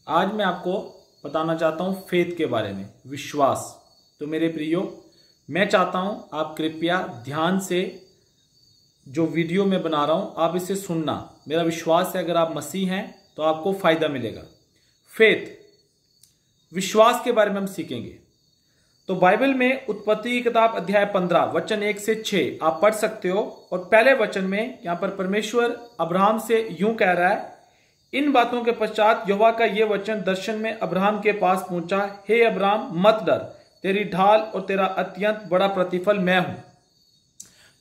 आज मैं आपको बताना चाहता हूं फेथ के बारे में, विश्वास। तो मेरे प्रियो, मैं चाहता हूं आप कृपया ध्यान से जो वीडियो मैं बना रहा हूं आप इसे सुनना। मेरा विश्वास है अगर आप मसीह हैं तो आपको फायदा मिलेगा। फेथ, विश्वास के बारे में हम सीखेंगे। तो बाइबल में उत्पत्ति की किताब अध्याय 15 वचन 1 से 6 आप पढ़ सकते हो। और पहले वचन में यहां पर परमेश्वर अब्राहम से यूं कह रहा है, इन बातों के पश्चात यहोवा का यह वचन दर्शन में अब्राहम के पास पहुंचा, हे अब्राहम मत डर, तेरी ढाल और तेरा अत्यंत बड़ा प्रतिफल मैं हूं।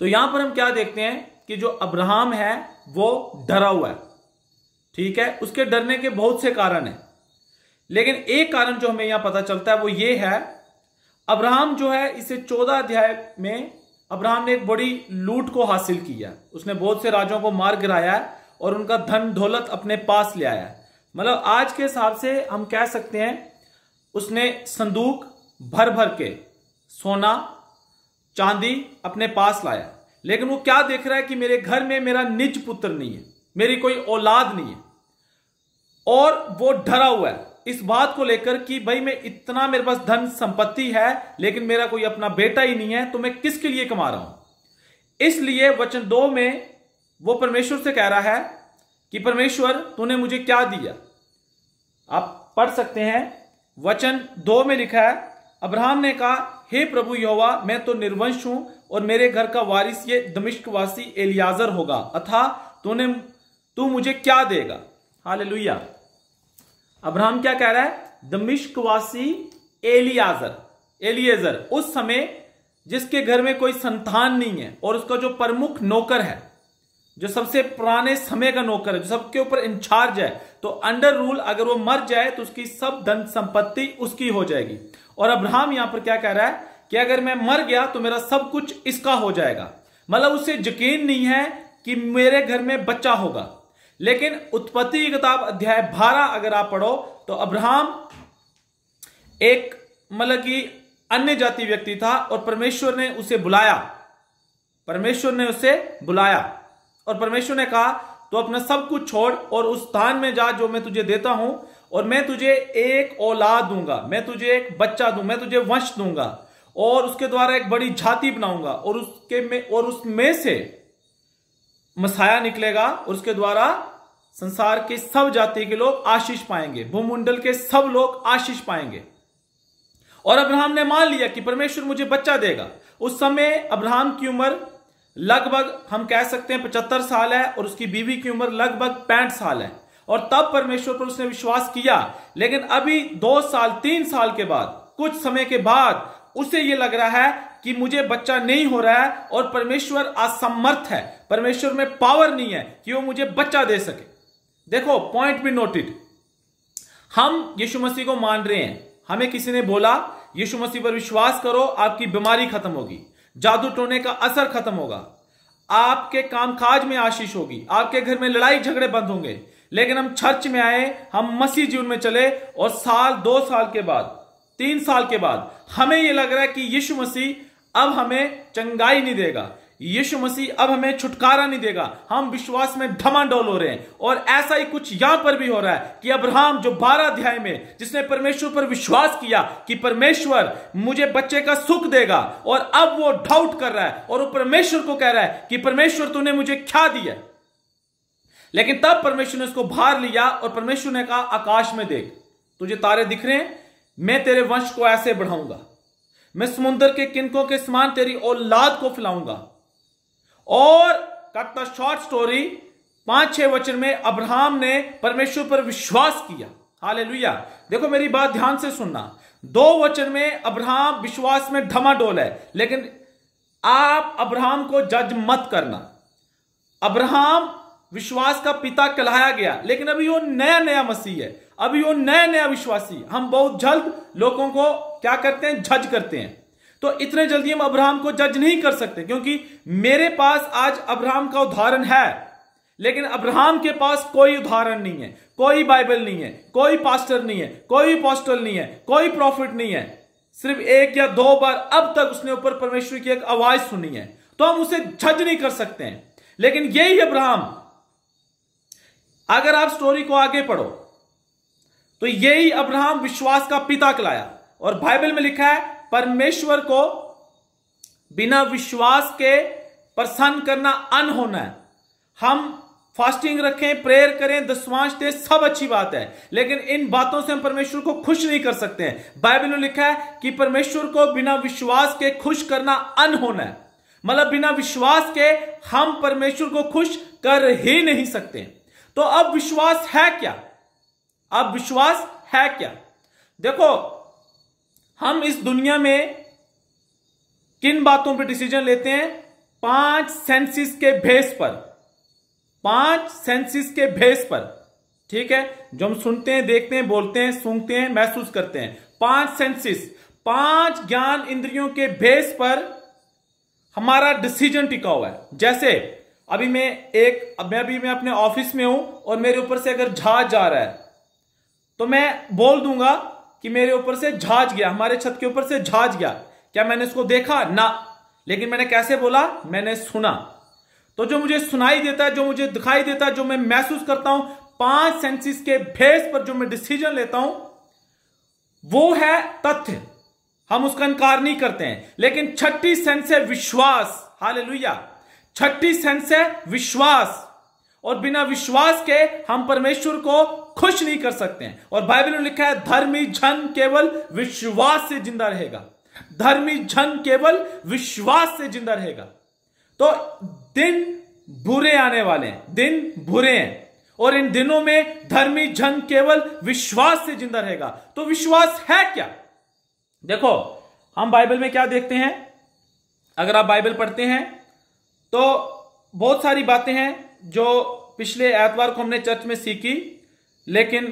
तो यहां पर हम क्या देखते हैं कि जो अब्राहम है वो डरा हुआ है। ठीक है, उसके डरने के बहुत से कारण हैं, लेकिन एक कारण जो हमें यहां पता चलता है वो ये है, अब्राहम जो है इसे 14 अध्याय में अब्राहम ने एक बड़ी लूट को हासिल किया। उसने बहुत से राजाओं को मार गिराया है और उनका धन दौलत अपने पास ले आया है। मतलब आज के हिसाब से हम कह सकते हैं उसने संदूक भर भर के सोना चांदी अपने पास लाया, लेकिन वो क्या देख रहा है कि मेरे घर में मेरा निज पुत्र नहीं है, मेरी कोई औलाद नहीं है। और वो डरा हुआ है इस बात को लेकर कि भाई मैं इतना, मेरे पास धन संपत्ति है लेकिन मेरा कोई अपना बेटा ही नहीं है, तो मैं किसके लिए कमा रहा हूं। इसलिए वचन 2 में वो परमेश्वर से कह रहा है कि परमेश्वर तूने मुझे क्या दिया। आप पढ़ सकते हैं, वचन 2 में लिखा है, अब्राहम ने कहा, हे प्रभु यहोवा, मैं तो निर्वंश हूं और मेरे घर का वारिस ये दमिश्कवासी एलियाजर होगा, अतः तू मुझे क्या देगा। हालेलुया। अब्राहम क्या कह रहा है, दमिश्कवासी एलियाजर उस समय जिसके घर में कोई संतान नहीं है और उसका जो प्रमुख नौकर है, जो सबसे पुराने समय का नौकर है, जो सबके ऊपर इंचार्ज है, तो अंडर रूल अगर वो मर जाए तो उसकी सब धन संपत्ति उसकी हो जाएगी। और अब्राहम यहां पर क्या कह रहा है कि अगर मैं मर गया तो मेरा सब कुछ इसका हो जाएगा। मतलब उसे यकीन नहीं है कि मेरे घर में बच्चा होगा। लेकिन उत्पत्ति की किताब अध्याय 12 अगर आप पढ़ो तो अब्राहम एक मतलब कि अन्य जाति व्यक्ति था और परमेश्वर ने उसे बुलाया और परमेश्वर ने कहा तो अपना सब कुछ छोड़ और उस स्थान में जा जो मैं तुझे देता हूं, और मैं तुझे एक औलाद दूंगा, मैं तुझे एक बच्चा दूंगा, मैं तुझे वंश दूंगा और उसके द्वारा एक बड़ी जाति बनाऊंगा और उसमें से मसाया निकलेगा और उसके द्वारा संसार के सब जाति के लोग आशीष पाएंगे, भूमंडल के सब लोग आशीष पाएंगे। और अब्राहम ने मान लिया कि परमेश्वर मुझे बच्चा देगा। उस समय अब्राहम की उम्र लगभग हम कह सकते हैं 75 साल है और उसकी बीवी की उम्र लगभग 65 साल है। और तब परमेश्वर पर उसने विश्वास किया, लेकिन अभी 2 साल 3 साल के बाद, कुछ समय के बाद उसे यह लग रहा है कि मुझे बच्चा नहीं हो रहा है और परमेश्वर असमर्थ है, परमेश्वर में पावर नहीं है कि वो मुझे बच्चा दे सके। देखो, पॉइंट बी नोटेड, हम यीशु मसीह को मान रहे हैं। हमें किसी ने बोला यीशु मसीह पर विश्वास करो, आपकी बीमारी खत्म होगी, जादू टोने का असर खत्म होगा, आपके कामकाज में आशीष होगी, आपके घर में लड़ाई झगड़े बंद होंगे। लेकिन हम चर्च में आए, हम मसीह जीवन में चले और साल 2 साल के बाद 3 साल के बाद हमें यह लग रहा है कि यीशु मसीह अब हमें चंगाई नहीं देगा, यीशु मसीह अब हमें छुटकारा नहीं देगा। हम विश्वास में धमाडोल हो रहे हैं। और ऐसा ही कुछ यहां पर भी हो रहा है कि अब्राहम जो 12 अध्याय में जिसने परमेश्वर पर विश्वास किया कि परमेश्वर मुझे बच्चे का सुख देगा, और अब वो डाउट कर रहा है और वो परमेश्वर को कह रहा है कि परमेश्वर तूने मुझे क्या दिया। लेकिन तब परमेश्वर ने उसको बाहर लिया और परमेश्वर ने कहा, आकाश में देख, तुझे तारे दिख रहे हैं, मैं तेरे वंश को ऐसे बढ़ाऊंगा, मैं समुद्र के किनकों के समान तेरी औलाद को फैलाऊंगा। और कट द शॉर्ट स्टोरी, 5-6 वचन में अब्राहम ने परमेश्वर पर विश्वास किया। हालेलुया। देखो, मेरी बात ध्यान से सुनना। 2 वचन में अब्राहम विश्वास में धमाडोल है, लेकिन आप अब्राहम को जज मत करना। अब्राहम विश्वास का पिता कहलाया गया, लेकिन अभी वो नया मसीह है, अभी वो नया विश्वासी। हम बहुत जल्द लोगों को क्या करते हैं, जज करते हैं। तो इतने जल्दी हम अब्राहम को जज नहीं कर सकते, क्योंकि मेरे पास आज अब्राहम का उदाहरण है, लेकिन अब्राहम के पास कोई उदाहरण नहीं है, कोई बाइबल नहीं है, कोई पास्टर नहीं है, कोई अपोस्टल नहीं है, कोई प्रॉफिट नहीं है। सिर्फ 1 या 2 बार अब तक उसने ऊपर परमेश्वर की एक आवाज सुनी है, तो हम उसे जज नहीं कर सकते हैं। लेकिन यही अब्राहम, अगर आप स्टोरी को आगे पढ़ो तो यही अब्राहम विश्वास का पिता कहलाया। और बाइबल में लिखा है परमेश्वर को बिना विश्वास के प्रसन्न करना अनहोना है। हम फास्टिंग रखें, प्रेयर करें, दशमांश दें, सब अच्छी बात है, लेकिन इन बातों से हम परमेश्वर को खुश नहीं कर सकते हैं। बाइबल में लिखा है कि परमेश्वर को बिना विश्वास के खुश करना अनहोना है, मतलब बिना विश्वास के हम परमेश्वर को खुश कर ही नहीं सकते। तो अब विश्वास है क्या? अब विश्वास है क्या? देखो, हम इस दुनिया में किन बातों पर डिसीजन लेते हैं? 5 सेंसेस के बेस पर, 5 सेंसेस के बेस पर, ठीक है, जो हम सुनते हैं, देखते हैं, बोलते हैं, सूंघते हैं, महसूस करते हैं। 5 सेंसेस, 5 ज्ञान इंद्रियों के बेस पर हमारा डिसीजन टिका हुआ है। जैसे अभी मैं अपने ऑफिस में हूं और मेरे ऊपर से अगर जहाज जा रहा है तो मैं बोल दूंगा कि मेरे ऊपर से जहाज गया, हमारे छत के ऊपर से जहाज गया। क्या मैंने इसको देखा? ना, लेकिन मैंने कैसे बोला? मैंने सुना। तो जो मुझे सुनाई देता है, जो मुझे दिखाई देता है, जो मैं महसूस करता हूं, 5 सेंसेस के बेस पर जो मैं डिसीजन लेता हूं वो है तथ्य, हम उसका इनकार नहीं करते हैं। लेकिन छठी सेंस है विश्वास। हालेलुया। छठी सेंस है विश्वास, और बिना विश्वास के हम परमेश्वर को खुश नहीं कर सकते हैं। और बाइबल में लिखा है धर्मी जन केवल विश्वास से जिंदा रहेगा। धर्मी जन केवल विश्वास से जिंदा रहेगा। तो दिन बुरे आने वाले हैं, दिन बुरे हैं, और इन दिनों में धर्मी जन केवल विश्वास से जिंदा रहेगा। तो विश्वास है क्या? देखो, हम बाइबल में क्या देखते हैं? अगर आप बाइबल पढ़ते हैं तो बहुत सारी बातें हैं जो पिछले एतवार को हमने चर्च में सीखी, लेकिन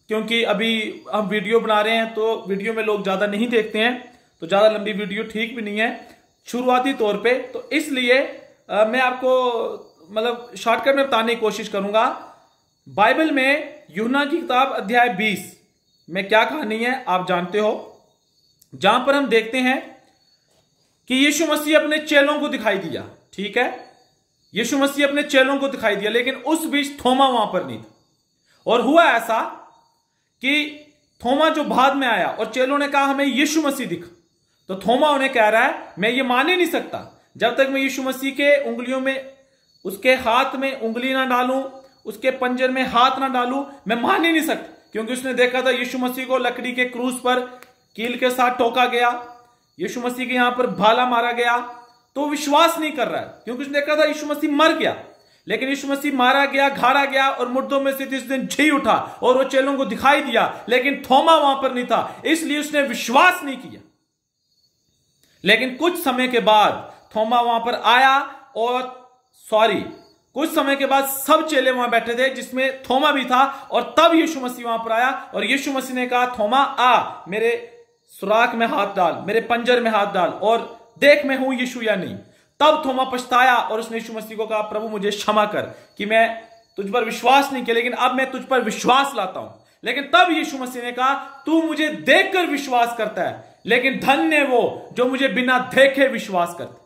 क्योंकि अभी हम वीडियो बना रहे हैं तो वीडियो में लोग ज्यादा नहीं देखते हैं, तो ज्यादा लंबी वीडियो ठीक भी नहीं है शुरुआती तौर पे, तो इसलिए मैं आपको मतलब शॉर्टकट में बताने की कोशिश करूंगा। बाइबल में यूहन्ना की किताब अध्याय 20 में क्या कहानी है आप जानते हो, जहां पर हम देखते हैं कि यीशु मसीह अपने चेलों को दिखाई दिया। ठीक है, यीशु मसीह अपने चेलों को दिखाई दिया, लेकिन उस बीच थोमा वहां पर नहीं था। और हुआ ऐसा कि थोमा जो बाद में आया और चेलों ने कहा हमें यीशु मसीह दिखा, तो थोमा उन्हें कह रहा है मैं ये मान ही नहीं सकता जब तक मैं यीशु मसीह के उंगलियों में, उसके हाथ में उंगली ना डालूं, उसके पंजर में हाथ ना डालूं, मैं मान ही नहीं सकता। क्योंकि उसने देखा था यीशु मसीह को लकड़ी के क्रूस पर कील के साथ ठोका गया, यीशु मसीह के यहां पर भाला मारा गया, तो विश्वास नहीं कर रहा है क्योंकि उसने देखा था यीशु मसीह मर गया। लेकिन यीशु मसीह मारा गया, घाड़ा गया और मुर्दों में से इस दिन जी उठा और वो चेलों को दिखाई दिया, लेकिन थोमा वहां पर नहीं था, इसलिए उसने विश्वास नहीं किया। लेकिन कुछ समय के बाद थोमा वहां पर आया और कुछ समय के बाद सब चेले वहां बैठे थे जिसमें थोमा भी था, और तब यीशु मसीह वहां पर आया और यीशु मसीह ने कहा थोमा आ, मेरे सुराख में हाथ डाल, मेरे पंजर में हाथ डाल और देख मैं हूं यीशु या नहीं। तब थोमा पछताया और उसने यीशु मसीह को कहा प्रभु मुझे क्षमा कर कि मैं तुझ पर विश्वास नहीं किया, लेकिन अब मैं तुझ पर विश्वास लाता हूं। लेकिन तब यीशु मसीह ने कहा तू मुझे देखकर विश्वास करता है, लेकिन धन्य वो जो मुझे बिना देखे विश्वास करते।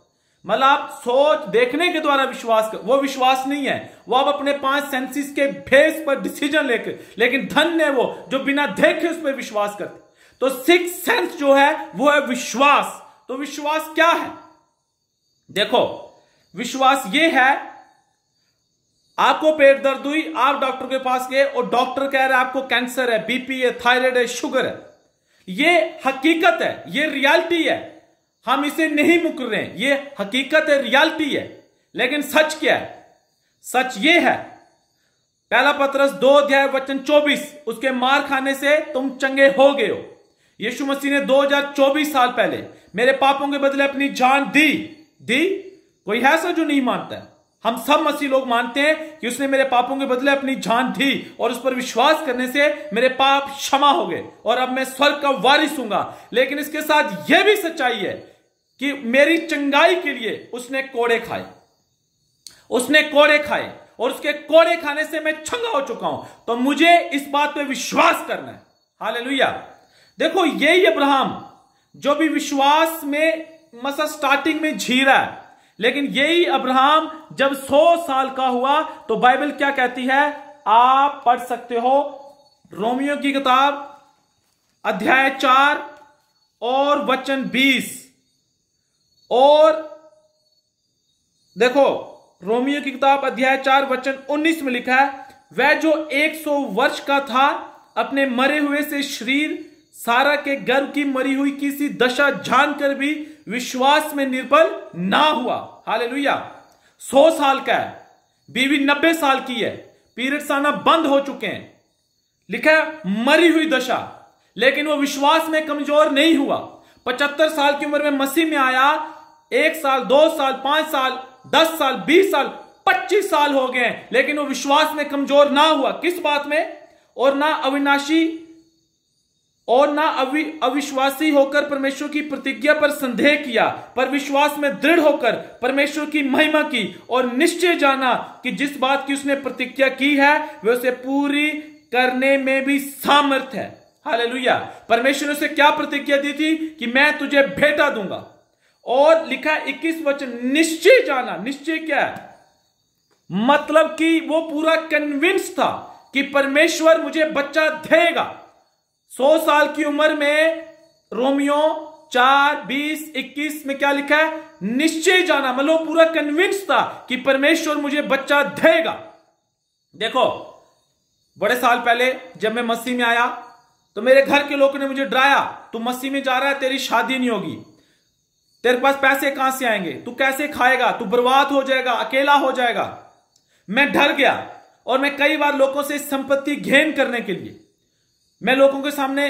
मतलब आप सोच देखने के द्वारा विश्वास कर, वो विश्वास नहीं है, वो आप अपने 5 सेंसेस के बेस पर डिसीजन लेकर, लेकिन धन्य वो जो बिना देखे उस पर विश्वास करते। तो 6 सेंस जो है वो है विश्वास। तो विश्वास क्या है? देखो, विश्वास ये है, आपको पेट दर्द हुई, आप डॉक्टर के पास गए और डॉक्टर कह रहा है आपको कैंसर है, बीपी है, थायराइड है, शुगर है। ये हकीकत है, ये रियलिटी है, हम इसे नहीं मुकर रहे हैं, ये हकीकत है, रियलिटी है। लेकिन सच क्या है? सच ये है, पहला पतरस 2 अध्याय वचन 24, उसके मार खाने से तुम चंगे हो गए हो। यीशु मसीह ने 2024 साल पहले मेरे पापों के बदले अपनी जान दी। कोई है ऐसा जो नहीं मानता है? हम सब मसीह लोग मानते हैं कि उसने मेरे पापों के बदले अपनी जान दी और उस पर विश्वास करने से मेरे पाप क्षमा हो गए और अब मैं स्वर्ग का वारिस हूंगा। लेकिन इसके साथ यह भी सच्चाई है कि मेरी चंगाई के लिए उसने कोड़े खाए, और उसके कोड़े खाने से मैं चंगा हो चुका हूं। तो मुझे इस बात पे विश्वास करना है। हालेलुया। देखो, यही अब्राहम जो भी विश्वास में मसा स्टार्टिंग में जी रहा है, लेकिन यही अब्राहम जब 100 साल का हुआ तो बाइबल क्या कहती है? आप पढ़ सकते हो रोमियो की किताब अध्याय 4 और वचन 20। और देखो, रोमियो की किताब अध्याय 4 वचन 19 में लिखा है, वह जो 100 वर्ष का था अपने मरे हुए से शरीर सारा के गर्भ की मरी हुई किसी दशा जानकर भी विश्वास में निर्बल ना हुआ। हालेलुया। 100 साल का है, बीवी 90 साल की है, पीरियड्स आना बंद हो चुके हैं, लिखा है मरी हुई दशा, लेकिन वो विश्वास में कमजोर नहीं हुआ। 75 साल की उम्र में मसीह में आया, 1 साल 2 साल 5 साल 10 साल 20 साल 25 साल हो गए, लेकिन वो विश्वास में कमजोर ना हुआ। किस बात में? और ना अविनाशी और ना अविश्वासी होकर परमेश्वर की प्रतिज्ञा पर संदेह किया, पर विश्वास में दृढ़ होकर परमेश्वर की महिमा की और निश्चय जाना कि जिस बात की उसने प्रतिज्ञा की है वह उसे पूरी करने में भी सामर्थ है। हालेलुया। परमेश्वर ने उसे क्या प्रतिज्ञा दी थी? कि मैं तुझे बेटा दूंगा। और लिखा 21 वचन, निश्चय जाना। निश्चय क्या है? मतलब कि वो पूरा कन्विंस था कि परमेश्वर मुझे बच्चा देगा। 100 साल की उम्र में रोमियो 4 20 21 में क्या लिखा है? निश्चय जाना। मतलब पूरा कन्विंस था कि परमेश्वर मुझे बच्चा देगा। देखो, बड़े साल पहले जब मैं मसीह में आया तो मेरे घर के लोगों ने मुझे डराया, तू मसीह में जा रहा है, तेरी शादी नहीं होगी, तेरे पास पैसे कहां से आएंगे, तू कैसे खाएगा, तू बर्बाद हो जाएगा, अकेला हो जाएगा। मैं डर गया और मैं कई बार लोगों से संपत्ति गेन करने के लिए मैं लोगों के सामने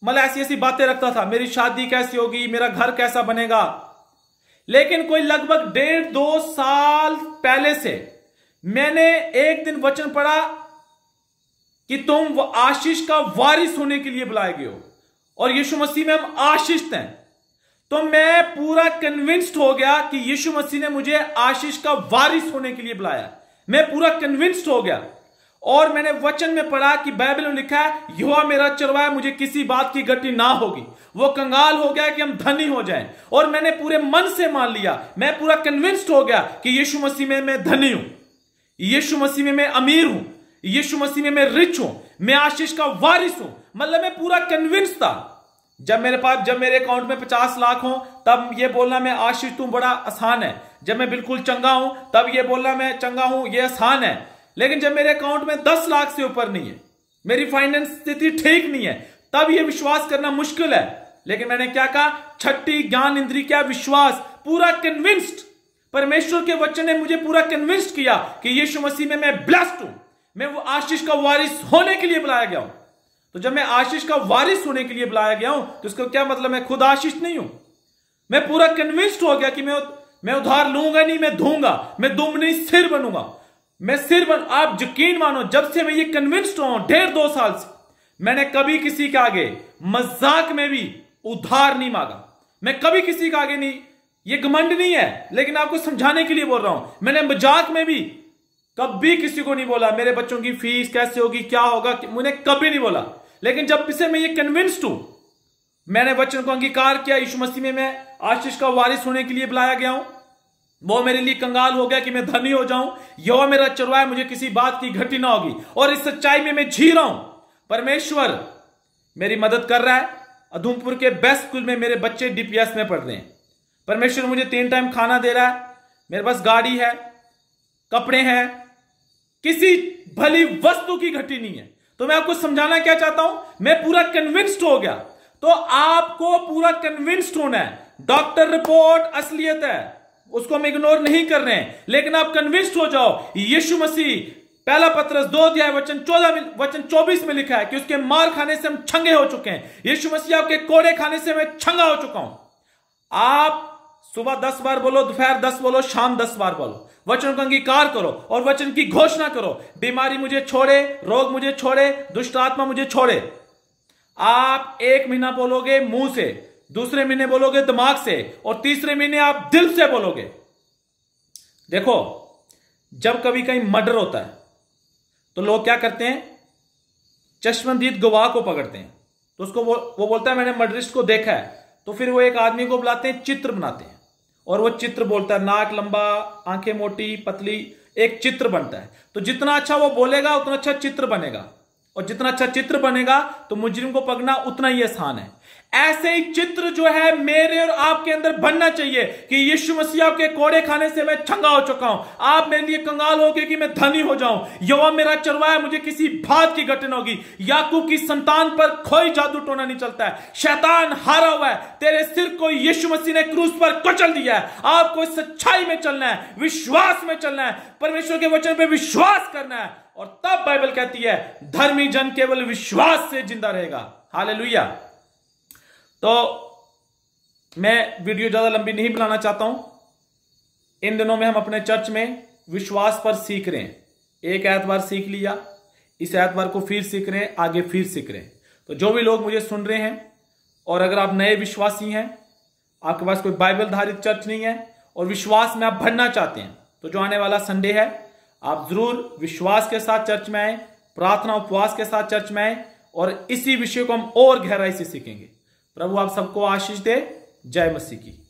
मतलब ऐसी ऐसी बातें रखता था, मेरी शादी कैसी होगी, मेरा घर कैसा बनेगा। लेकिन कोई लगभग 1.5-2 साल पहले से मैंने एक दिन वचन पढ़ा कि तुम आशीष का वारिस होने के लिए बुलाए गए हो और यीशु मसीह में हम आशीषित हैं। तो मैं पूरा कन्विंस्ड हो गया कि यीशु मसीह ने मुझे आशीष का वारिस होने के लिए बुलाया। मैं पूरा कन्विंस्ड हो गया और मैंने वचन में पढ़ा कि बाइबल में लिखा है, यहोवा मेरा चरवाहा, मुझे किसी बात की घटी ना होगी। वो कंगाल हो गया कि हम धनी हो जाएं। और मैंने पूरे मन से मान लिया, मैं पूरा कन्विंस्ड हो गया कि यीशु मसीह में मैं धनी हूं, यीशु मसीह में मैं अमीर हूं, यीशु मसीह में मैं रिच हूं, मैं आशीष का वारिस हूं। मतलब मैं पूरा कन्विंस था। जब मेरे अकाउंट में 50 लाख हो तब ये बोलना मैं आशीष हूं बड़ा आसान है। जब मैं बिल्कुल चंगा हूं तब ये बोलना मैं चंगा हूं ये आसान है। लेकिन जब मेरे अकाउंट में 10 लाख से ऊपर नहीं है, मेरी फाइनेंस स्थिति ठीक नहीं है, तब यह विश्वास करना मुश्किल है। लेकिन मैंने क्या कहा? छठी ज्ञान इंद्रिय क्या? विश्वास। पूरा कन्विंस्ड। परमेश्वर के वचन ने मुझे पूरा कन्विंस्ड किया कि यीशु मसीह में मैं ब्लेस्ड हूं, मैं वो आशीष का वारिस होने के लिए बुलाया गया हूं। तो जब मैं आशीष का वारिस होने के लिए बुलाया गया हूं तो इसका क्या मतलब? मैं खुद आशीष नहीं हूं। मैं पूरा कन्विंस्ड हो गया कि मैं उधार लूंगा नहीं, मैं दूंगा, मैं दुम नहीं सिर बनूंगा, मैं सिर बन। आप यकीन मानो, जब से मैं ये कन्विंस्ड हूं 1.5-2 साल से, मैंने कभी किसी के आगे मजाक में भी उधार नहीं मांगा। मैं कभी किसी के आगे नहीं, ये घमंड नहीं है, लेकिन आपको समझाने के लिए बोल रहा हूं। मैंने मजाक में भी कभी किसी को नहीं बोला मेरे बच्चों की फीस कैसे होगी, क्या होगा, मुझे कभी नहीं बोला। लेकिन जब से मैं ये कन्विंस्ड हूं, मैंने वचन को अंगीकार किया, यीशु मसीह में मैं आशीष का वारिस होने के लिए बुलाया गया हूं, वो मेरे लिए कंगाल हो गया कि मैं धनी हो जाऊं। यहोवा मेरा चरवाहा है, मुझे किसी बात की घटी ना होगी। और इस सच्चाई में मैं जी रहा हूं। परमेश्वर मेरी मदद कर रहा है। उधमपुर के बेस्ट स्कूल में मेरे बच्चे डीपीएस में पढ़ रहे हैं। परमेश्वर मुझे 3 टाइम खाना दे रहा है, मेरे पास गाड़ी है, कपड़े हैं, किसी भली वस्तु की घटी नहीं है। तो मैं आपको समझाना क्या चाहता हूं, मैं पूरा कन्विंस्ड हो गया। तो आपको पूरा कन्विंस्ड होना है। डॉक्टर रिपोर्ट असलियत है, उसको हम इग्नोर नहीं कर रहे हैं, लेकिन आप कन्विंस्ड हो जाओ। यीशु मसीह 1 पतरस 2 अध्याय वचन 24 में लिखा है कि उसके मार खाने से हम छंगे हो चुके हैं। यीशु मसीह आपके कोड़े खाने से मैं छंगा हो चुका हूं। आप सुबह 10 बार बोलो, दोपहर 10 बोलो, शाम 10 बार बोलो। वचन का अंगीकार करो और वचन की घोषणा करो। बीमारी मुझे छोड़े, रोग मुझे छोड़े, दुष्ट आत्मा मुझे छोड़े। आप 1 महीना बोलोगे मुंह से, दूसरे महीने बोलोगे दिमाग से, और तीसरे महीने आप दिल से बोलोगे। देखो, जब कभी कहीं मर्डर होता है तो लोग क्या करते हैं? चश्मदीद गवाह को पकड़ते हैं। तो उसको वो बोलता है मैंने मर्डरिस्ट को देखा है। तो फिर वो एक आदमी को बुलाते हैं, चित्र बनाते हैं, और वो चित्र बोलता है, नाक लंबा, आंखें मोटी पतली, एक चित्र बनता है। तो जितना अच्छा वो बोलेगा उतना अच्छा चित्र बनेगा। और जितना अच्छा चित्र बनेगा तो मुजरिम को पकड़ना उतना ही आसान है। ऐसे ही चित्र जो है मेरे और आपके अंदर बनना चाहिए कि यीशु मसीह के कोड़े खाने से मैं छंगा हो चुका हूं, आप मेरे लिए कंगाल हो गए कि मैं धनी हो जाऊं, यहोवा मेरा चरवाहा, मुझे किसी बात की घटन होगी। याकूब की संतान पर कोई जादू टोना नहीं चलता है, शैतान हारा हुआ है, तेरे सिर को यीशु मसीह ने क्रूस पर कुचल दिया है। आपको इस सच्चाई में चलना है, विश्वास में चलना है, परमेश्वर के वचन पर विश्वास करना है, और तब बाइबल कहती है धर्मी जन केवल विश्वास से जिंदा रहेगा। हालेलुया। तो मैं वीडियो ज्यादा लंबी नहीं बनाना चाहता हूं। इन दिनों में हम अपने चर्च में विश्वास पर सीख रहे हैं। एक एतवार सीख लिया, इस एतवार को फिर सीख रहे हैं, आगे फिर सीख रहे हैं। तो जो भी लोग मुझे सुन रहे हैं, और अगर आप नए विश्वासी हैं, आपके पास कोई बाइबल धारित चर्च नहीं है और विश्वास में आप बढ़ना चाहते हैं, तो जो आने वाला संडे है आप जरूर विश्वास के साथ चर्च में आए, प्रार्थना उपवास के साथ चर्च में आए, और इसी विषय को हम और गहराई से सीखेंगे। प्रभु आप सबको आशीष दे। जय मसीह की।